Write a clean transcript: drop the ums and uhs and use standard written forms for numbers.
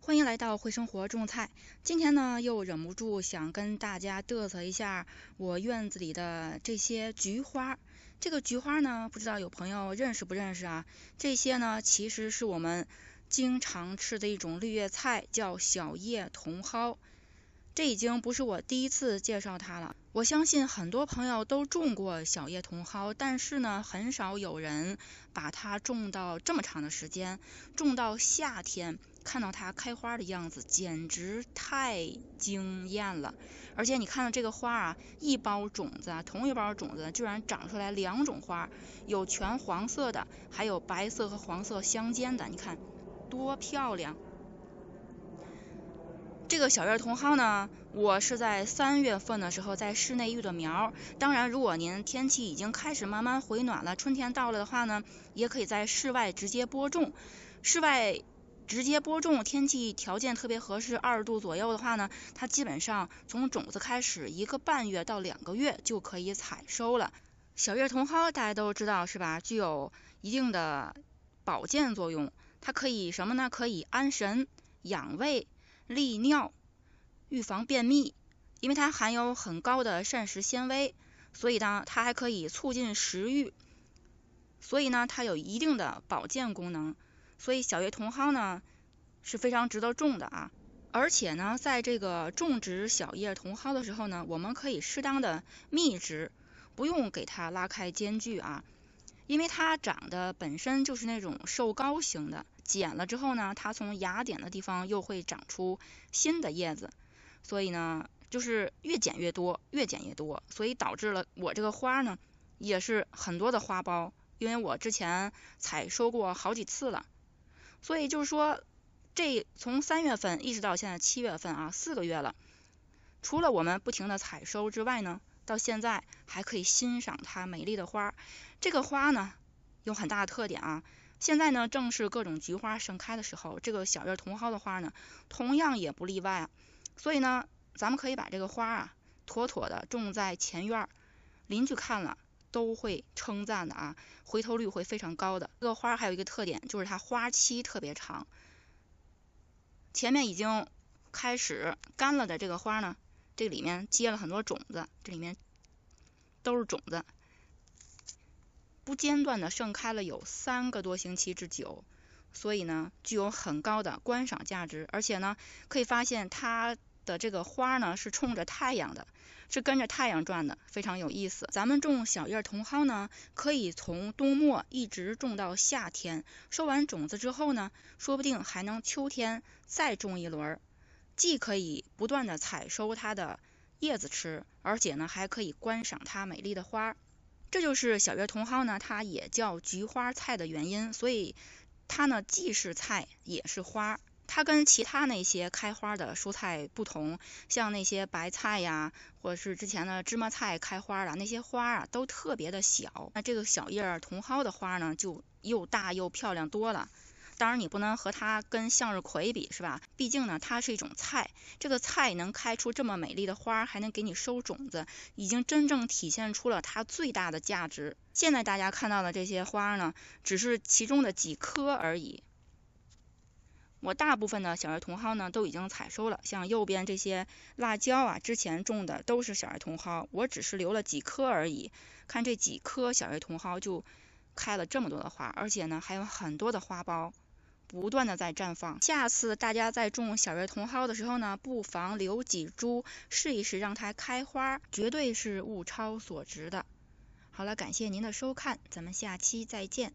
欢迎来到会生活种菜。今天呢，又忍不住想跟大家嘚瑟一下我院子里的这些菊花。这个菊花呢，不知道有朋友认识不认识啊？这些呢，其实是我们经常吃的一种绿叶菜，叫小叶茼蒿。这已经不是我第一次介绍它了。我相信很多朋友都种过小叶茼蒿，但是呢，很少有人把它种到这么长的时间，种到夏天。看到它开花的样子简直太惊艳了，而且你看到这个花啊，一包种子啊，同一包种子居然长出来两种花，有全黄色的，还有白色和黄色相间的，你看多漂亮。这个小叶茼蒿呢，我是在3月份的时候在室内育的苗。当然，如果您天气已经开始慢慢回暖了，春天到了的话呢，也可以在室外直接播种。室外直接播种，天气条件特别合适，20度左右的话呢，它基本上从种子开始1个半月到2个月就可以采收了。小叶茼蒿大家都知道是吧？具有一定的保健作用，它可以什么呢？可以安神、养胃、利尿、预防便秘，因为它含有很高的膳食纤维，所以呢，它还可以促进食欲，所以呢，它有一定的保健功能。所以小叶茼蒿呢是非常值得种的啊。而且呢，在这个种植小叶茼蒿的时候呢，我们可以适当的密植，不用给它拉开间距啊，因为它长得本身就是那种瘦高型的，剪了之后呢，它从芽点的地方又会长出新的叶子，所以呢，就是越剪越多，越剪越多，所以导致了我这个花呢也是很多的花苞，因为我之前采收过好几次了。所以就是说，这从3月份一直到现在7月份啊，4个月了。除了我们不停的采收之外呢，到现在还可以欣赏它美丽的花。这个花呢有很大的特点啊。现在呢正是各种菊花盛开的时候，这个小叶茼蒿的花呢同样也不例外啊。所以呢，咱们可以把这个花啊妥妥的种在前院，邻居看了都会称赞的啊，回头率会非常高的。这个花还有一个特点，就是它花期特别长。前面已经开始干了的这个花呢，这里面结了很多种子，这里面都是种子，不间断的盛开了有3个多星期之久，所以呢，具有很高的观赏价值。而且呢，可以发现它的这个花呢是冲着太阳的，是跟着太阳转的，非常有意思。咱们种小叶茼蒿呢，可以从冬末一直种到夏天，收完种子之后呢，说不定还能秋天再种一轮，既可以不断的采收它的叶子吃，而且呢还可以观赏它美丽的花。这就是小叶茼蒿呢，它也叫菊花菜的原因，所以它呢既是菜也是花。它跟其他那些开花的蔬菜不同，像那些白菜呀，或者是之前的芝麻菜开花啊，那些花啊都特别的小。那这个小叶茼蒿的花呢，就又大又漂亮多了。当然你不能和它跟向日葵比，是吧？毕竟呢，它是一种菜，这个菜能开出这么美丽的花，还能给你收种子，已经真正体现出了它最大的价值。现在大家看到的这些花呢，只是其中的几棵而已。我大部分的小叶茼蒿呢都已经采收了，像右边这些辣椒啊，之前种的都是小叶茼蒿，我只是留了几棵而已。看这几棵小叶茼蒿就开了这么多的花，而且呢还有很多的花苞不断的在绽放。下次大家在种小叶茼蒿的时候呢，不妨留几株试一试，让它开花，绝对是物超所值的。好了，感谢您的收看，咱们下期再见。